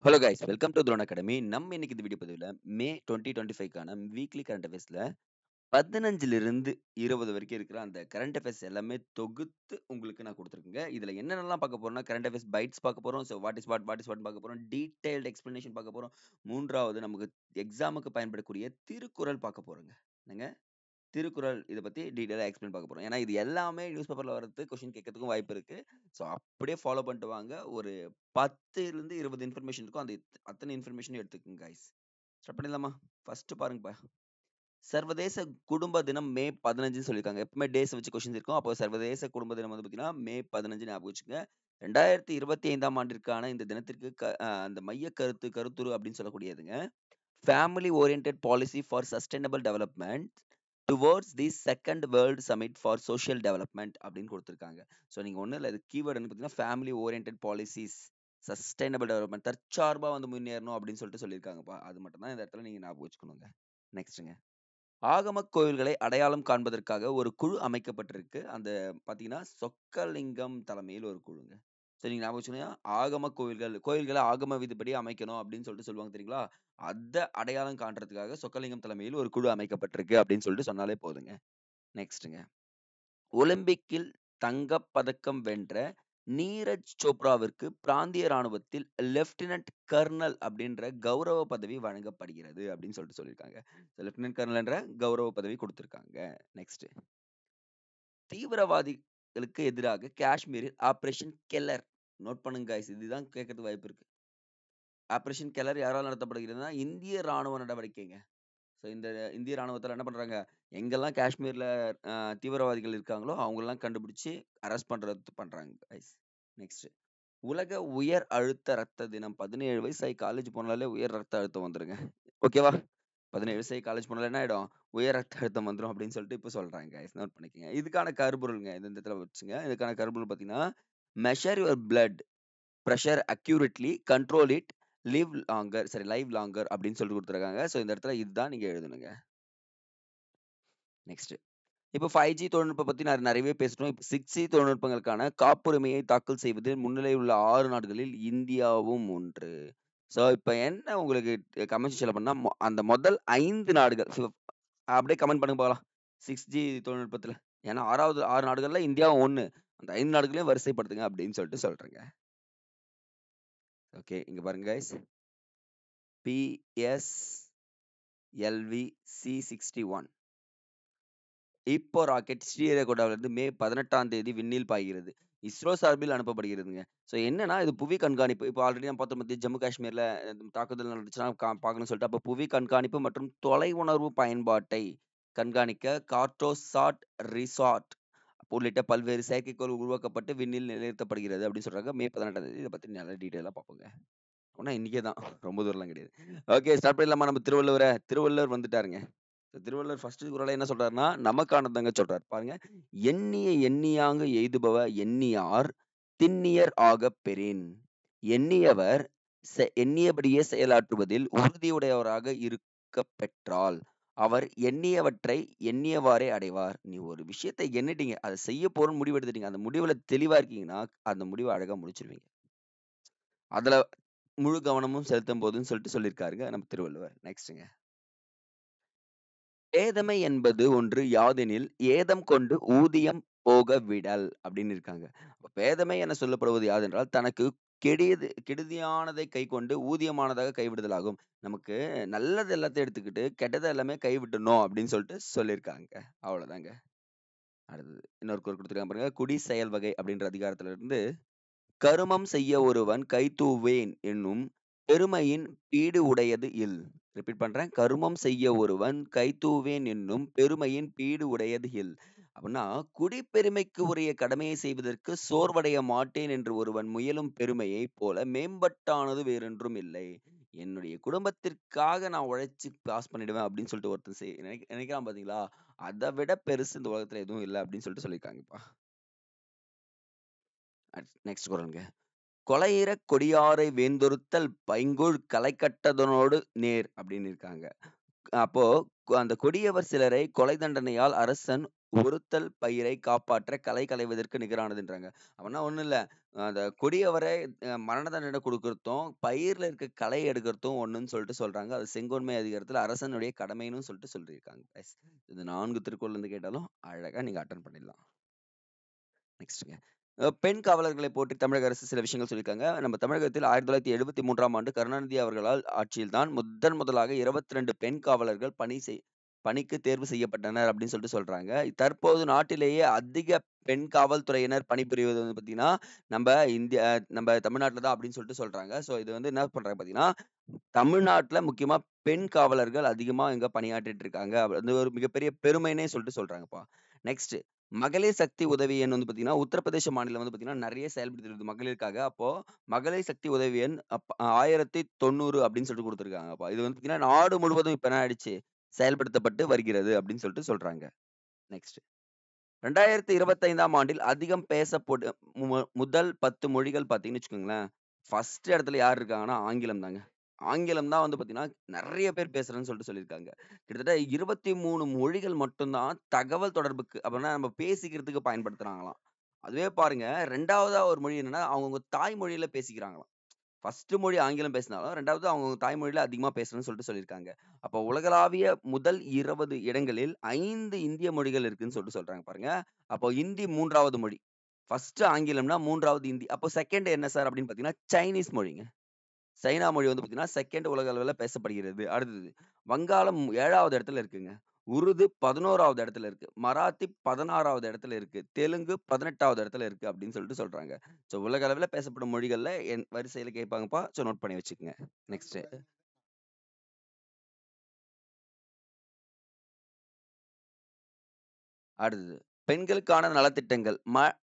Hello guys, welcome to drone academy. நம்ம இன்னைக்கு இந்த வீடியோ பதிவுல மே 2025க்கான வீக்லி கரண்ட் அஃபேர்ஸ்ல 15லிருந்து 20 வரைக்கும் இருக்கிற அந்த கரண்ட் அஃபேர்ஸ் எல்லாமே தொகுத்து உங்களுக்கு நான் கொடுத்துருக்கேங்க. இதுல என்னென்னலாம் பார்க்க போறோம்னா, கரண்ட் அஃபேர்ஸ் பைட்ஸ் பார்க்க போறோம். ஸோ வாட் இஸ் வாட் பார்க்க போறோம். டீடைல்டு எக்ஸ்பிளனேஷன் பார்க்க போறோம். 3வது நமக்கு எக்ஸாமுக்கு பயன்படக்கூடிய திருக்குறள் பார்க்க போறோங்க. என்னங்க? திருக்குறள் இத பத்தி டீடைலா எக்ஸ்பிளைன் பார்க்க போறோம். ஏன்னா, இது எல்லாமே நியூஸ் பேப்பர்ல வரது கொஸ்டின் கேட்கறதுக்கும் வாய்ப்பு இருக்கு. ஸோ அப்படியே ஃபாலோ பண்ணிட்டு வாங்க. ஒரு 10லிருந்து 20 இன்ஃபர்மேஷன் இருக்கும். அந்த அத்தனை இன்ஃபர்மேஷனையும் எடுத்துக்கங்க கைஸ். ஸ்டார்ட் பண்ணிடலாமா? ஃபர்ஸ்ட் பாருங்கப்பா. சர்வதேச குடும்ப தினம் மே 15 சொல்லியிருக்காங்க. எப்பவுமே டேஸ் வச்சு கொஸ்டின்ஸ் இருக்கும். அப்போ சர்வதேச குடும்ப தினம் வந்து பார்த்தீங்கன்னா, மே 15 ஞாபகம் வச்சுக்கங்க. 2025ஆம் ஆண்டிற்கான இந்த தினத்திற்கு அந்த மைய கருத்துரு அப்படின்னு சொல்லக்கூடியதுங்க. Family oriented policy for sustainable development towards the second world summit for social development அப்படின்னு கொடுத்துருக்காங்க. ஸோ நீங்கள் ஒன்றும் இல்லை, இது கீவேர்டு பார்த்தீங்கன்னா family oriented policies sustainable development, தற்சார்பா வந்து முன்னேறணும் அப்படின்னு சொல்லிட்டு சொல்லியிருக்காங்கப்பா. அது மட்டும் தான் இந்த இடத்துல நீங்க ஞாபகம் வச்சுக்கணுங்க. நெக்ஸ்ட்டுங்க, ஆகம கோயில்களை அடையாளம் காண்பதற்காக ஒரு குழு அமைக்கப்பட்டிருக்கு. அந்த பார்த்தீங்கன்னா சொக்கலிங்கம் தலைமையில் ஒரு குழுங்க. சரி, நீங்க ஞாபகம் வச்சுக்கோங்க. ஆகம கோயில்களை ஆகம விதிப்படி அமைக்கணும் அப்படின்னு சொல்லிட்டு சொல்லுவாங்க தெரியுங்களா? அத அடையாளம் காண்றதுக்காக சொக்கலிங்கம் தலைமையில் ஒரு குழு அமைக்கப்பட்டிருக்கு அப்படின்னு சொல்லிட்டு சொன்னாலே போதுங்க. நெக்ஸ்ட்டுங்க, ஒலிம்பிக்கில் தங்கப் பதக்கம் வென்ற நீரஜ் சோப்ராவிற்கு பிராந்திய ராணுவத்தில் லெப்டினன்ட் கர்னல் அப்படின்ற கௌரவ பதவி வழங்கப்படுகிறது அப்படின்னு சொல்லிட்டு சொல்லியிருக்காங்க. லெப்டினன்ட் கர்னல் என்ற கௌரவ பதவி கொடுத்திருக்காங்க. நெக்ஸ்ட், தீவிரவாதிகளுக்கு எதிராக காஷ்மீரில் ஆபரேஷன் கெல்லர். நோட் பண்ணுங்க guys, இதுதான் கேட்கறதுக்கு வாய்ப்பு இருக்கு. ஆபரேஷன் கெல்லர் யாரால் நடத்தப்படுகிறதுனா இந்திய ராணுவ நடவடிக்கைங்க. ஸோ இந்த இந்திய ராணுவத்துல என்ன பண்றாங்க, எங்கெல்லாம் காஷ்மீர்ல தீவிரவாதிகள் இருக்காங்களோ அவங்களெல்லாம் கண்டுபிடிச்சு அரெஸ்ட் பண்றாங்க guys. நெக்ஸ்ட், உலக உயர் அழுத்த ரத்த தினம். 17 வயசாகி காலேஜ் போனாலே உயர் ரத்த அழுத்தம் வந்துருங்க. ஓகேவா? 17 வயசாகி காலேஜ் போனாலே என்ன ஆயிடும், உயர் ரத்த அழுத்தம் வந்துரும் அப்படின்னு சொல்லிட்டு இப்போ சொல்றாங்க guys. நோட் பண்ணிக்கங்க. இதுக்கான கருப்பொருளுங்க இந்த இடத்துல வச்சுங்க. இதுக்கான கருப்பொருள் பார்த்தீங்கன்னா, measure your blood pressure accurately, control it, live longer அப்படின்னு சொல்லிட்டு கொடுத்துருக்காங்க. ஸோ இந்த இடத்துல இதுதான் நீங்க எழுதணுங்க. நெக்ஸ்ட், இப்போ 5G தொழில்நுட்பம் பத்தி நான் நிறையவே பேசிட்டோம். இப்போ 6G தொழில்நுட்பங்களுக்கான காப்புரிமையை தாக்கல் செய்வதில் முன்னிலை உள்ள 6 நாடுகளில் இந்தியாவும் ஒன்று. ஸோ இப்போ என்ன உங்களுக்கு கமெண்ட் செக்ஷன்ல பண்ணா அந்த முதல் 5 நாடுகள் அப்படியே கமெண்ட் பண்ணுங்க பார்க்கலாம். 6G தொழில்நுட்பத்துல ஏன்னா 6 நாடுகள்ல இந்தியாவும் ஒண்ணு. அந்த 5 நாடுகளையும் வரிசைப்படுத்துங்க அப்படின்னு சொல்லிட்டு சொல்றேங்க. ஓகே, இங்க பாருங்க guys. PSLV C61 இப்போ ராக்கெட் ஸ்ரீஹரிகோட்டாவிலிருந்து மே 18ஆம் தேதி விண்ணில் பாய்கிறது. இஸ்ரோ சார்பில் அனுப்பப்படுகிறதுங்க. ஸோ என்னன்னா, இது புவி கண்காணிப்பு. இப்போ ஆல்ரெடி நம்ம பார்த்தோம் பாத்தியா, ஜம்மு காஷ்மீர்ல தாக்குதல் நடந்துச்சுன்னா பார்க்கணும்னு சொல்லிட்டு, அப்போ புவி கண்காணிப்பு மற்றும் தொலையுணர்வு பயன்பாட்டை கண்காணிக்க கார்ட்டோசாட் ரிசார்ட் உள்ளிட்ட பல்வேறு செயற்கைக்கோள் உருவாக்கப்பட்டு விண்ணில் நிலைநிறுத்தப்படுகிறது அப்படின்னு சொல்றாங்க. மே 18ஆம் தேதி இதை பத்தி நல்ல டீட்டெயிலா பார்ப்போங்க. ஆனா இன்னைக்கே தான், ரொம்ப தூரம்லாம் கிடையாது. ஓகே, ஸ்டார்ட் பண்ணிடலாமா? நம்ம திருவள்ளுவர் வந்துட்டாருங்க. திருவள்ளுவர் ஃபர்ஸ்ட் குறளை என்ன சொல்றாருன்னா, நமக்கானதாங்க சொல்றாரு பாருங்க. எண்ணிய எண்ணியாங்கு எய்துபவ எண்ணியார் திண்ணியர் ஆகப் பெறின். எண்ணியவர் எண்ணியபடியே செயலாற்றுவதில் உறுதியுடையவராக இருக்க பெற்றால் அவர் எண்ணியவற்றை எண்ணியவாறே அடைவார். நீ ஒரு விஷயத்தை எண்ணிட்டீங்க, அதை செய்ய போறோம்னு முடிவு எடுத்துட்டீங்க, அந்த முடிவுல தெளிவா இருக்கீங்கன்னா அந்த முடிவை அழகா முடிச்சிருவீங்க. அதுல முழு கவனமும் செலுத்தும் போதுன்னு சொல்லிட்டு சொல்லியிருக்காருங்க நம்ம திருவள்ளுவர். நெக்ஸ்ட்ங்க, பேதமை என்பது ஒன்று யாதெனில் ஏதம் கொண்டு ஊதியம் போக விடல் அப்படின்னு இருக்காங்க. பேதமை என சொல்லப்படுவது யாதென்றால் தனக்கு கெடுதியானதை கை கொண்டு ஊதியமானதாக கைவிடுதல் ஆகும். நமக்கு நல்லது எல்லாத்தையும் எடுத்துக்கிட்டு கெட்டதை எல்லாமே கைவிட்டணும் அப்படின்னு சொல்லிட்டு சொல்லியிருக்காங்க. அவ்வளவுதாங்க. அடுத்தது இன்னொரு குறள் கொடுத்துருக்காங்க பாருங்க. குடி செயல் வகை அப்படின்ற அதிகாரத்துல இருந்து, கருமம் செய்ய ஒருவன் கைதூவேன் என்னும் பெருமையின் பீடு உடையது இல். ரிப்பீட் பண்றேன். கருமம் செய்ய ஒருவன் கைதூவேன் என்னும் பெருமையின் பீடு உடையது இல். அப்படின்னா, குடிப்பெருமைக்கு உரிய கடமையை செய்வதற்கு சோர்வடைய மாட்டேன் என்று ஒருவன் முயலும் பெருமையை போல மேம்பட்டானது வேறொன்றும் இல்லை. என்னுடைய குடும்பத்திற்காக நான் உழைச்சு பாஸ் பண்ணிடுவேன் அப்படின்னு சொல்லிட்டு ஒருத்தன் நினைக்கிறான் பாத்தீங்களா, அதை விட பெருசு இந்த உலகத்துல எதுவும் இல்லை அப்படின்னு சொல்லிட்டு சொல்லியிருக்காங்கப்பா. நெக்ஸ்ட் குறளுங்க. கொலையிற கொடியாரை வேந்தொருத்தல் பைங்குழ் களைகட்டதனோடு நேர் அப்படின்னு இருக்காங்க. அப்போ அந்த கொடியவர் சிலரை கொலை தண்டனையால் அரசன் ஒருத்தல் பயிரை காப்பாற்ற களை களைவதற்கு நிகரானதுன்றாங்க. அப்பன்னா ஒண்ணும் இல்ல. அந்த கொடியவரை மரண தண்டனை குடுக்கறதும், பயிர்ல இருக்க களை எடுக்கறதும் ஒண்ணுன்னு சொல்லிட்டு சொல்றாங்க. அது செங்கோன்மை அதிகாரத்துல அரசனுடைய கடமைன்னு சொல்லிட்டு சொல்லியிருக்காங்க கைஸ். இது 4 திருக்குறள்ல இருந்து கேட்டாலும் அழகா நீங்க அட்டெண்ட் பண்ணிடலாம். நெக்ஸ்ட்ங்க. பெண் காவலர்களை போற்றி தமிழக அரசு சில விஷயங்கள் சொல்லியிருக்காங்க. நம்ம தமிழகத்தில் 1973ஆம் ஆண்டு கருணாநிதி அவர்களால் ஆட்சியில் தான் முதலாக 22 பெண் காவலர்கள் பணிக்கு தேர்வு செய்யப்பட்டனர் அப்படின்னு சொல்லிட்டு சொல்றாங்க. தற்போது நாட்டிலேயே அதிக பெண் காவல்துறையினர் பணிபுரிவது வந்து பார்த்தீங்கன்னா, நம்ப இந்தியா நம்ப தமிழ்நாட்ல தான் அப்படின்னு சொல்லிட்டு சொல்றாங்க. ஸோ இது வந்து என்ன பண்றாங்க பார்த்தீங்கன்னா, தமிழ்நாட்ல முக்கியமா பெண் காவலர்கள் அதிகமா இங்க பணியாற்றிட்டு இருக்காங்க. அது வந்து ஒரு மிகப்பெரிய பெருமைன்னே சொல்லிட்டு சொல்றாங்கப்பா. நெக்ஸ்ட் மகளிர் சக்தி உதவி எண் வந்து பார்த்தீங்கன்னா, உத்தரப்பிரதேச மாநிலம் வந்து பார்த்தீங்கன்னா, நெறைய செயல்படுத்திட்டு வருது மகளிருக்காக. அப்போ மகளிர் சக்தி உதவி எண் 1090 அப்படின்னு சொல்லிட்டு குடுத்துருக்காங்கப்பா. இது வந்து பார்த்தீங்கன்னா, நாடு முழுவதும் இப்ப என்ன ஆயிடுச்சு, செயல்படுத்தப்பட்டு வருகிறது அப்படின்னு சொல்லிட்டு சொல்றாங்க. நெக்ஸ்ட் 2025ஆம் ஆண்டில் அதிகம் பேசப்படு முதல் 10 மொழிகள் பார்த்தீங்கன்னு வச்சுக்கோங்களேன், ஃபர்ஸ்ட் இடத்துல யார் இருக்காங்கன்னா, ஆங்கிலம் தாங்க. ஆங்கிலம் தான் வந்து பார்த்தீங்கன்னா, நெறைய பேர் பேசுறேன்னு சொல்லிட்டு சொல்லியிருக்காங்க. கிட்டத்தட்ட 23 மொழிகள் மட்டும் தான் தகவல் தொடர்புக்கு அப்பன்னா நம்ம பேசிக்கிறதுக்கு பயன்படுத்துறாங்களாம். அதுவே பாருங்க 2வதா ஒரு மொழி என்னன்னா, அவங்கவங்க தாய்மொழியில பேசிக்கிறாங்களாம். ஃபர்ஸ்ட் மொழி ஆங்கிலம் பேசினாலும், 2வது அவங்க தாய்மொழியில அதிகமா பேசுறேன்னு சொல்லிட்டு சொல்லியிருக்காங்க. அப்போ உலகளாவிய முதல் 20 இடங்களில் 5 இந்திய மொழிகள் இருக்குன்னு சொல்லிட்டு சொல்றாங்க பாருங்க. அப்போ ஹிந்தி 3வது மொழி. ஃபர்ஸ்ட் ஆங்கிலம்னா 3வது ஹிந்தி. அப்போ 2 என்ன சார் அப்படின்னு பார்த்தீங்கன்னா, சைனீஸ் மொழிங்க. சைனா மொழி வந்து பார்த்தீங்கன்னா, 2 உலக அளவில பேசப்படுகிறது. அடுத்தது வங்காளம் 7வது இடத்துல இருக்குங்க. உருது 11வது இடத்துல இருக்கு. மராத்தி 16வது இடத்துல இருக்கு. தெலுங்கு 18வது இடத்துல இருக்கு அப்படின்னு சொல்லிட்டு சொல்றாங்க. ஸோ உலக அளவில பேசப்படும் மொழிகள்ல என் வரிசையில கேட்பாங்கப்பா. ஸோ நோட் பண்ணி வச்சுக்கங்க. நெக்ஸ்ட் அடுத்தது. பெண்களுக்கான நலத்திட்டங்கள்.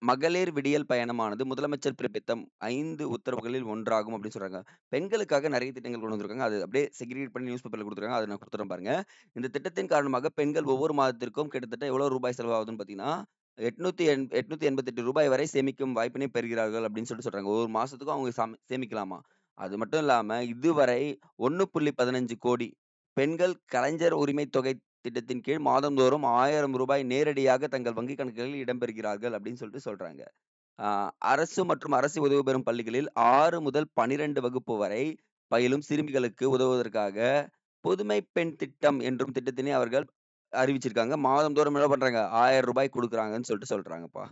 மகளிர் விடியல் பயணமானது முதலமைச்சர் பிறப்பித்த 5 உத்தரவுகளில் ஒன்றாகும் அப்படின்னு சொல்றாங்க. பெண்களுக்காக நெறைய திட்டங்கள் கொண்டு வந்திருக்காங்க. அது அப்படியே செக்ரிகேட் பண்ணி நியூஸ் பேப்பர்ல குடுத்துருக்காங்க. அத நான் குடுத்துறேன் பாருங்க. இந்த திட்டத்தின் காரணமாக பெண்கள் ஒவ்வொரு மாதத்திற்கும் கிட்டத்தட்ட எவ்வளோ ரூபாய் செலவாகுதுன்னு பார்த்தீங்கன்னா, 888 ரூபாய் வரை சேமிக்கும் வாய்ப்பினை பெறுகிறார்கள் அப்படின்னு சொல்லிட்டு சொல்றாங்க. ஒரு மாசத்துக்கும் அவங்க சேமிக்கலாமா. அது மட்டும் இல்லாம இதுவரை 1.15 கோடி பெண்கள் கலைஞர் உரிமை தொகை திட்டத்தின் கீழ் மாதந்தோறும் ரூ. 1000 நேரடியாக தங்கள் வங்கிக் கணக்குகளில் இடம்பெறுகிறார்கள் அப்படின்னு சொல்லிட்டு சொல்றாங்க. ஆ அரசு மற்றும் அரசு உதவி பெறும் பள்ளிகளில் 6 முதல் 12 வகுப்பு வரை பயிலும் சிறுமிகளுக்கு உதவுவதற்காக புதுமை பெண் திட்டம் என்றும் திட்டத்தினை அவர்கள் அறிவிச்சிருக்காங்க. மாதந்தோறும் என்ன பண்றாங்க? ரூ. 1000 குடுக்குறாங்கன்னு சொல்லிட்டு சொல்றாங்கப்பா.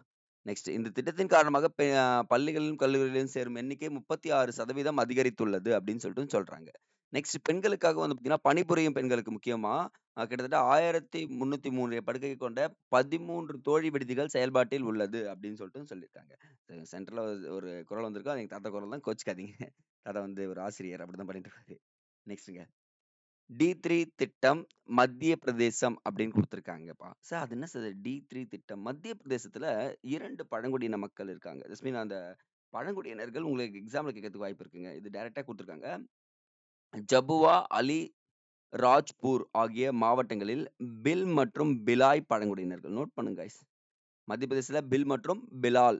நெக்ஸ்ட் இந்த திட்டத்தின் காரணமாக பள்ளிகளிலும், கல்லூரிகளிலும் சேரும் எண்ணிக்கை 36% அதிகரித்துள்ளது அப்படின்னு சொல்லிட்டு சொல்றாங்க. நெக்ஸ்ட் பெண்களுக்காக வந்து பார்த்தீங்கன்னா, பணிபுரியும் பெண்களுக்கு முக்கியமா கிட்டத்தட்ட 1303 படுக்கை கொண்ட 13 தோழி விடுதிகள் செயல்பாட்டில் உள்ளது அப்படின்னு சொல்லிட்டு சொல்லியிருக்காங்க. சென்ட்ரல்ல ஒரு குரல் வந்திருக்கு. அது எங்க தாத்தா குரல் தான் கோச்சுக்காதீங்க. தாத்தா வந்து ஒரு ஆசிரியர் அப்படிதான் பண்ணிட்டு இருக்காரு. நெக்ஸ்ட்ங்க. டி3 திட்டம் மத்திய பிரதேசம் அப்படின்னு குடுத்துருக்காங்கப்பா. சார் அது என்ன சார் டி3 திட்டம்? மத்திய பிரதேசத்துல 2 பழங்குடியின மக்கள் இருக்காங்க. தட்ஸ் மீன் அந்த பழங்குடியினர்கள் உங்களுக்கு எக்ஸாம்ல கேட்கறதுக்கு வாய்ப்பு இருக்குங்க. இது டைரக்ட்டா குடுத்துருக்காங்க. ஜபுவா, அலி ராஜ்பூர் ஆகிய மாவட்டங்களில் பில் மற்றும் பிலாய் பழங்குடியினர்கள். நோட் பண்ணுங்க கைஸ். மத்திய பிரதேசத்துல பில் மற்றும் பிலால்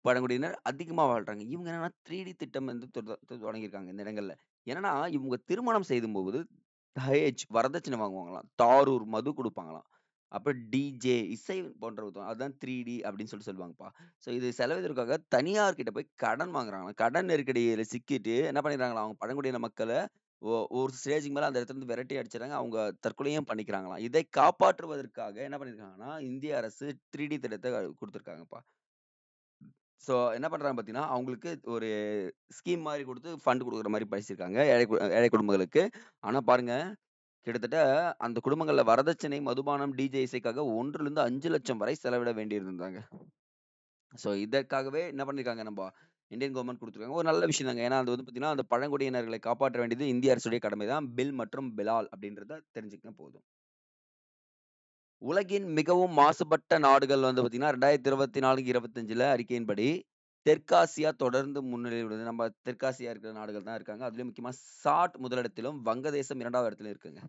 பழங்குடியினர் அதிகமா வாழ்றாங்க. இவங்க என்னன்னா 3டி திட்டம் வந்து தொடங்கியிருக்காங்க இந்த இடங்கள்ல. என்னன்னா, இவங்க திருமணம் செய்யும்போது தஹேஜ் வரதட்சணை வாங்குவாங்களாம். தாரூர் மது குடுப்பாங்களாம். அப்புறம் டிஜே இசை போன்ற அதான் 3டி அப்படின்னு சொல்லிட்டு சொல்லுவாங்கப்பா. ஸோ இது செலவிதற்காக தனியார் கிட்ட போய் கடன் வாங்குறாங்களாம். கடன் நெருக்கடியில சிக்கிட்டு என்ன பண்ணிடுறாங்களாம், அவங்க பழங்குடியின மக்கள ஒரு ஸ்டேஜ்க்கு மேல அந்த இடத்துல இருந்து விரட்டி அடிச்சுடுறாங்க. அவங்க தற்கொலையும் பண்ணிக்கிறாங்களாம். இதை காப்பாற்றுவதற்காக என்ன பண்ணியிருக்காங்கன்னா, இந்திய அரசு 3டி திட்டத்த குடுத்துருக்காங்கப்பா. ஸோ என்ன பண்றாங்க பார்த்தீங்கன்னா, அவங்களுக்கு ஒரு ஸ்கீம் மாரி குடுத்து ஃபண்ட் குடுக்குற மாரி பேசியிருக்காங்க. ஏழை குடும்பங்களுக்கு. ஆனா பாருங்க, கிட்டத்தட்ட அந்த குடும்பங்கள்ல வரதட்சணை, மதுபானம், டிஜே இசைக்காக 1 5 லட்சம் வரை செலவிட வேண்டியிருந்ததாங்க. ஸோ இதற்காகவே என்ன பண்ணியிருக்காங்க நம்ப இந்தியன் கவர்ன்மெண்ட் குடுத்துருக்காங்க. ஒரு நல்ல விஷயம் தாங்க. ஏன்னா அது வந்து பார்த்தீங்கன்னா, அந்த பழங்குடியினர்களை காப்பாற்ற வேண்டியது இந்திய அரசுடைய கடமை தான். பில் மற்றும் பிலால் அப்படின்றத தெரிஞ்சுக்கினா போதும். உலகின் மிகவும் மாசுபட்ட நாடுகள் வந்து பார்த்தீங்கன்னா, 2024, 25ல அறிக்கையின்படி, தெற்காசியா தொடர்ந்து முன்னிலையில் உள்ளது. நம்ம தெற்காசியா இருக்கிற நாடுகள் தான் இருக்காங்க. அதிலும் முக்கியமா சாட் முதலிடத்திலும், வங்கதேசம் 2வது இடத்திலும் இருக்குங்க.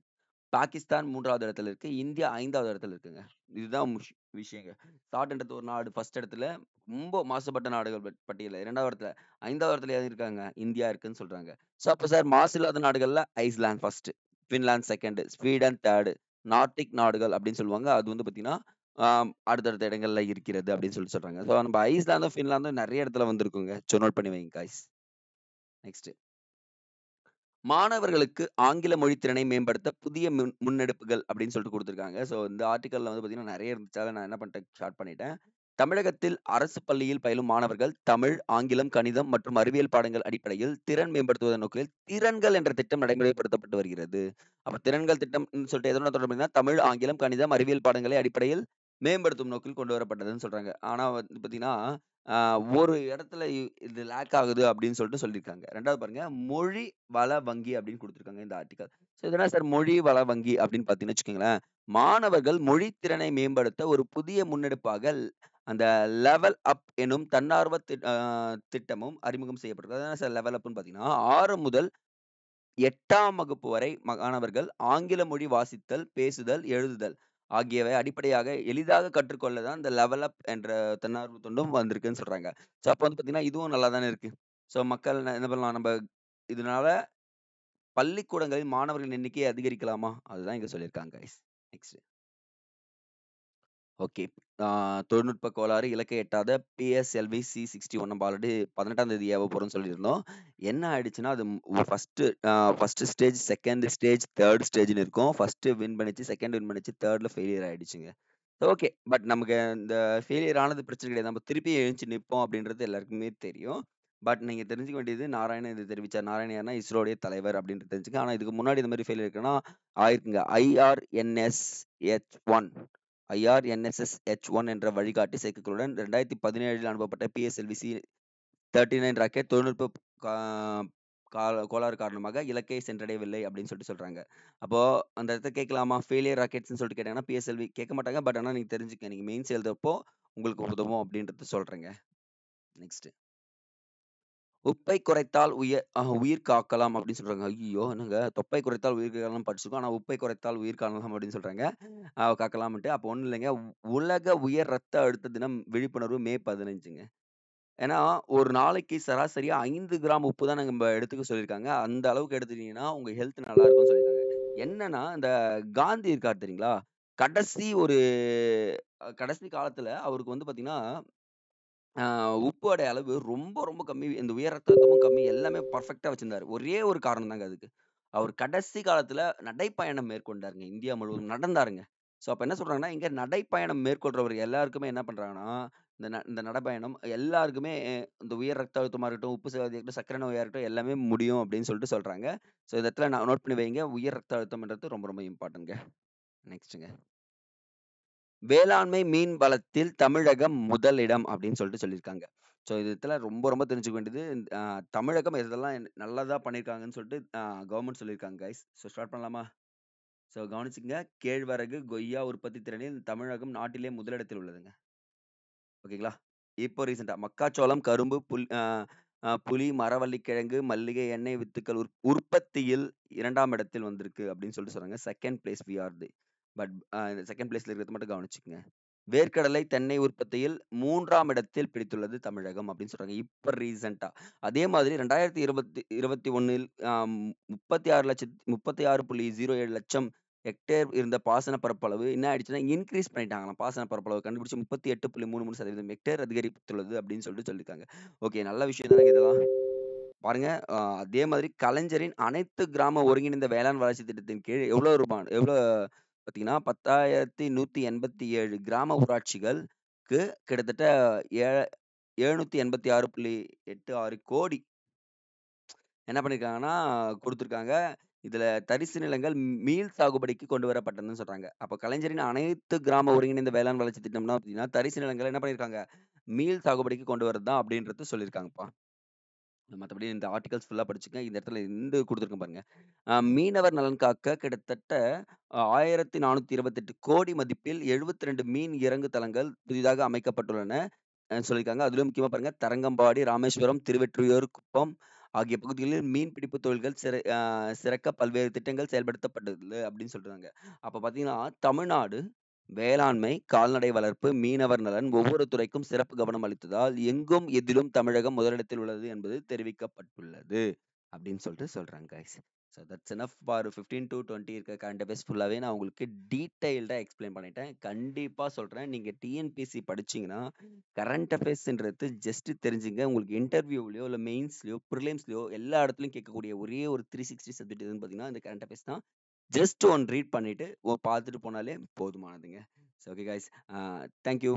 பாகிஸ்தான் 3வது இடத்துல இருக்கு. இந்தியா 5வது இடத்துல இருக்குங்க. இதுதான் விஷயங்க. சாட்ன்றது ஒரு நாடு ஃபர்ஸ்ட் இடத்துல, ரொம்ப மாசுபட்ட நாடுகள் பட்டியல்ல 2வது இடத்துல. 5வது இடத்துல யார் இருக்காங்க? இந்தியா இருக்குன்னு சொல்றாங்க. ஸோ அப்ப சார் மாசு இல்லாத நாடுகள்ல ஐஸ்லாந்து ஃபர்ஸ்ட், ஃபின்லாந்து 2ண்டு, ஸ்வீடன் 3டு, நார்டிக் நாடுகள் அப்படின்னு சொல்லுவாங்க. அது வந்து பார்த்தீங்கன்னா, அடுத்தடுத்த இடங்கள்ல இருக்கிறது அப்படின்னு சொல்றாங்க. ஸோ நம்ம ஐஸ்லாந்தும், ஃபின்லாந்தும் நெறைய இடத்துல வந்திருக்குங்க. ஸோ நோட் பண்ணி வைங்க காய்ஸ். நெக்ஸ்ட். மாணவர்களுக்கு ஆங்கில மொழி திறனை மேம்படுத்த புதிய முன்னெடுப்புகள் அப்படின்னு சொல்லிட்டு குடுத்துருக்காங்க. ஸோ இந்த ஆர்டிக்கல்ல வந்து பார்த்தீங்கன்னா, நெறைய இருந்துச்சு. நான் என்ன பண்ணிட்டேன், ஷார்ட் பண்ணிட்டேன். தமிழகத்தில் அரசு பள்ளியில் பயிலும் மாணவர்கள் தமிழ், ஆங்கிலம், கணிதம் மற்றும் அறிவியல் பாடங்கள் அடிப்படையில் திறன் மேம்படுத்துவதன் நோக்கில் திறன்கள் என்ற திட்டம் நடைமுறைப்படுத்தப்பட்டு வருகிறது. அப்ப திறன்கள் திட்டம்னு சொல்லிட்டு எதனோட தொடர்புனா தமிழ், ஆங்கிலம், கணிதம், அறிவியல் பாடங்களை அடிப்படையில் மேம்படுத்தும் நோக்கில் கொண்டு வரப்பட்டதுன்னு சொல்றாங்க. ஆனா வந்து பார்த்தீங்கன்னா, அ ஒரு இடத்துல இது லேக் ஆகுது அப்படின்னு சொல்லிட்டு சொல்லியிருக்காங்க. 2வது பாருங்க, மொழி வள வங்கி அப்படின்னு குடுத்துருக்காங்க இந்த ஆர்டிக்கல். ஸோ இது என்ன சார் மொழி வள வங்கி அப்படின்னு பார்த்தீங்கன்னு வச்சுக்கோங்களேன், மாணவர்கள் மொழி திறனை மேம்படுத்த ஒரு புதிய முன்னெடுப்பாக அந்த லெவல் அப் எனும் தன்னார்வ திட்டமும் அறிமுகம் செய்யப்பட்டிருக்கு. அது என்ன சார் லெவல் அப்ன்னு பார்த்தீங்கன்னா, 6 முதல் 8ஆம் வகுப்பு வரை மாணவர்கள் ஆங்கில மொழி வாசித்தல், பேசுதல், எழுதுதல் ஆகியவை அடிப்படையாக எளிதாக கற்றுக்கொள்ள தான் இந்த லெவல் அப் என்ற தன்னார்வ தொண்டும் வந்திருக்குன்னு சொல்றாங்க. ஸோ அப்ப வந்து பார்த்தீங்கன்னா, இதுவும் நல்லா தானே இருக்கு. ஸோ மக்கள் என்ன பண்ணலாம் நம்ப இதனால பள்ளிக்கூடங்களில் மாணவர்களின் எண்ணிக்கையை அதிகரிக்கலாமா? அதுதான் இங்க சொல்லியிருக்காங்க கைஸ். நெக்ஸ்ட். ஓகே. ஆ தொழில்நுட்ப கோளாறு இலக்கை எட்டாத பிஎஸ்எல்வி C61 நம்ம ஆல்ரெடி 18ஆம் தேதி ஏவ போறோம்ன்னு சொல்லியிருந்தோம். என்ன ஆயிடுச்சுன்னா, அது ஃபர்ஸ்ட் ஸ்டேஜ், 2ண்ட் ஸ்டேஜ், 3ர்ட் ஸ்டேஜ்ன்னு இருக்கும். ஃபர்ஸ்ட் வின் பண்ணிச்சு, 2ண்ட் வின் பண்ணிச்சு, 3ர்ட்ல ஃபெயிலியர் ஆயிடுச்சுங்க. ஓகே. பட் நமக்கு இந்த ஃபெயிலியர் ஆனது பிரச்சனை கிடையாது. நம்ம திருப்பி எழுந்துச்சு நிப்போம் அப்படின்றது எல்லாருக்குமே தெரியும். பட் நீங்க தெரிஞ்சுக்க வேண்டியது நாராயணன் இது தெரிவிச்சார். நாராயணன் யாருன்னா இஸ்ரோடைய தலைவர் அப்படின்றது தெரிஞ்சுக்க. ஆனா இதுக்கு முன்னாடி இந்த மாரி ஃபெயிலியர் இருக்குன்னா ஆயிருக்குங்க. IRNSS H1 என்ற வழிகாட்டி செயற்கைக்கோளுடன் 2017ல் அனுப்பப்பட்ட PSLV C39 ராக்கெட் தொழில்நுட்ப கா கோளாறு காரணமாக இலக்கை சென்றடையவில்லை அப்படின்னு சொல்றாங்க. அப்போ அந்த இடத்த கேட்கலாமா? ஃபெயிலியர் ராக்கெட்ஸ்ன்னு சொல்லிட்டு கேட்டாங்கன்னா, PSLV கேட்க மாட்டாங்க. பட் ஆனா நீங்க தெரிஞ்சுக்கங்க. நீங்க மெயின்ஸ் எழுதுறப்போ உங்களுக்கு உதவும் அப்படின்றத சொல்றேங்க. நெக்ஸ்ட். உப்பை குறைத்தால் உயிர் காக்கலாம் அப்படின்னு சொல்றாங்க. ஐய்யயோ! என்னங்க தொப்பை குறைத்தால் உயிர் காக்கலாம் படிச்சிருக்கோம். ஆனா உப்பை குறைத்தால் உயிர் காக்கலாம் அப்படின்னு சொல்றாங்க. காக்கலாம்ன்ட்டு. அப்போ ஒண்ணும் இல்லைங்க. உலக உயர் ரத்த அழுத்த தினம் விழிப்புணர்வு மே 15ங்க. ஏன்னா, ஒரு நாளைக்கு சராசரியா 5 கிராம் உப்பு தான் நம்ப எடுத்துக்க சொல்லியிருக்காங்க. அந்த அளவுக்கு எடுத்துட்டீங்கன்னா, உங்க ஹெல்த் நல்லா இருக்கும்னு சொல்லியிருக்காங்க. என்னன்னா, இந்த காந்தி இருக்காரு தெரியுங்களா? கடைசி ஒரு கடைசி காலத்துல அவருக்கு வந்து பாத்தீங்கன்னா ஆ உப்போட அளவு ரொம்ப, ரொம்ப கம்மி. இந்த உயர் ரத்த அழுத்தமும் கம்மி. எல்லாமே பெர்ஃபெக்ட்டா வச்சிருந்தாரு. ஒரே ஒரு காரணம் தாங்க அதுக்கு. அவர் கடைசி காலத்துல நடைப்பயணம் மேற்கொண்டாருங்க. இந்தியா முழுவதும் நடந்தாருங்க. ஸோ அப்ப என்ன சொல்றாங்கன்னா, இங்க நடைப்பயணம் மேற்கொள்றவர் எல்லாருக்குமே என்ன பண்றாங்கன்னா, இந்த நடைப்பயணம் எல்லாருக்குமே இந்த உயர் ரத்த அழுத்தமா இருக்கட்டும், உப்பு சர்க்கரை இருக்கட்டும், சர்க்கரை நோயா இருக்கட்டும் எல்லாமே முடியும் அப்படின்னு சொல்றாங்க. ஸோ இந்த இடத்துல நோட் பண்ணி வைங்க. உயர் ரத்த அழுத்தம்ன்றது ரொம்ப, ரொம்ப இம்பார்ட்டன்ட்ங்க. நெக்ஸ்ட்ங்க. வேளாண்மை மீன் வளத்தில் தமிழகம் முதலிடம் அப்படின்னு சொல்லியிருக்காங்க. ஸோ இதுல ரொம்ப ரொம்ப தெரிஞ்சுக்க வேண்டியது தமிழகம் எதெல்லாம் நல்லதா பண்ணியிருக்காங்கன்னு சொல்லிட்டு கவர்மெண்ட் சொல்லியிருக்காங்க கைஸ். ஸோ ஸ்டார்ட் பண்ணலாமா? ஸோ கவனிச்சுக்கங்க. கேழ்வரகு, கொய்யா உற்பத்தி திறனில் தமிழகம் நாட்டிலே முதலிடத்தில் உள்ளதுங்க. ஓகேங்களா? இப்போ ரீசென்ட்டா மக்காச்சோளம், கரும்பு, புளி, மரவள்ளிக்கிழங்கு, மல்லிகை, எண்ணெய் வித்துக்கள் உற்பத்தியில் 2ஆம் இடத்தில் வந்திருக்கு அப்படின்னு சொல்றாங்க. 2ண்ட் place we are the. But 2ண்ட் பிளேஸ்ல இருக்கிறத மட்டும் கவனிச்சுக்கங்க. வேர்க்கடலை, தென்னை உற்பத்தியில் 3ஆம் இடத்தில் பிடித்துள்ளது தமிழகம் அப்படின்னு சொல்றாங்க. இப்ப ரீசென்ட்டா. அதே மாதிரி 2021ல் 36,07 லட்சம் ஹெக்டேர் இருந்த பாசன பரப்பளவு என்ன ஆயிடுச்சுன்னா, இன்கிரீஸ் பண்ணிட்டாங்களாம். பாசன பரப்பளவு கண்டுபிடிச்சு 38.33% ஹெக்டேர் அதிகரித்துள்ளது அப்படின்னு சொல்லியிருக்காங்க. ஓகே நல்ல விஷயம் தானங்க இதெல்லாம். பாருங்க அதே மாதிரி கலைஞரின் அனைத்து கிராம ஒருங்கிணைந்த வேளாண் வளர்ச்சி திட்டத்தின் கீழ் எவ்வளோ பார்த்தீங்கன்னா, 10,187 கிராம ஊராட்சிகளுக்கு கிட்டத்தட்ட ஏ 786.86 கோடி என்ன பண்ணியிருக்காங்கன்னா, குடுத்துருக்காங்க. இதுல தரிசு நிலங்கள் மீள் சாகுபடிக்கு கொண்டு வரப்பட்டதுன்னு சொல்றாங்க. அப்ப கலைஞரின் அனைத்து கிராம ஒருங்கிணைந்த வேளாண் வளர்ச்சி திட்டம்னா பார்த்தீங்கன்னா, தரிசு நிலங்கள என்ன பண்ணியிருக்காங்க? மீள் சாகுபடிக்கு கொண்டு வரது தான் அப்படின்றது சொல்லியிருக்காங்கப்பா. மத்தபடி இந்த ஆர்டிகல்ஸ் ஃபுல்லா படிச்சுக்கங்க. இந்த இடத்துல இந்த குடுத்துருக்கேன் பாருங்க. மீனவர் நலன் காக்க கிட்டத்தட்ட 1428 கோடி மதிப்பில் 72 மீன் இறங்கு தளங்கள் புதிதாக அமைக்கப்பட்டுள்ளன. சொல்லியிருக்காங்க. அதிலும் முக்கியமா பாருங்க, தரங்கம்பாடி, ராமேஸ்வரம், திருவெற்றியூர், குப்பம் ஆகிய பகுதிகளில் மீன் பிடிப்பு தொழில்கள் சிறக்க பல்வேறு திட்டங்கள் செயல்படுத்தப்பட்டுள்ளது அப்படின்னு சொல்றாங்க. அப்ப பார்த்தீங்கன்னா, தமிழ்நாடு வேளாண்மை, கால்நடை வளர்ப்பு, மீனவர் நலன் ஒவ்வொரு துறைக்கும் சிறப்பு கவனம் அளித்ததால், எங்கும் எதிலும் தமிழகம் முதலிடத்தில் உள்ளது என்பது தெரிவிக்கப்பட்டுள்ளது. அப்படின்னு சொல்றாங்க guys. So that's enough for 15 to 20 இருக்க கரண்ட் அஃபேர்ஸ் ஃபுல்லாவே நான் உங்களுக்கு டீட்டெயில்டா எக்ஸ்பிளைன் பண்ணிட்டேன். கண்டிப்பா சொல்றேன். நீங்க டிஎன்பிஎஸ்சி படிச்சீங்கன்னா, கரண்ட் அஃபேர்ஸ்ன்றது ஜஸ்ட் தெரிஞ்சுங்க. உங்களுக்கு இன்டர்வியூலயோ, இல்ல மெயின்ஸ்லயோ, பிரிலிம்ஸ்லயோ எல்லா இடத்துலயும் கேட்கக்கூடிய ஒரே ஒரு 360 சப்ஜெக்ட் எதுன்னு பார்த்தீங்கன்னா, இந்த கரண்ட் அஃபேர்ஸ் தான். ஜஸ்ட் ஒன் ரீட் பண்ணிட்டு பார்த்துட்டு போனாலே போதுமானதுங்க. So okay guys. Thank you.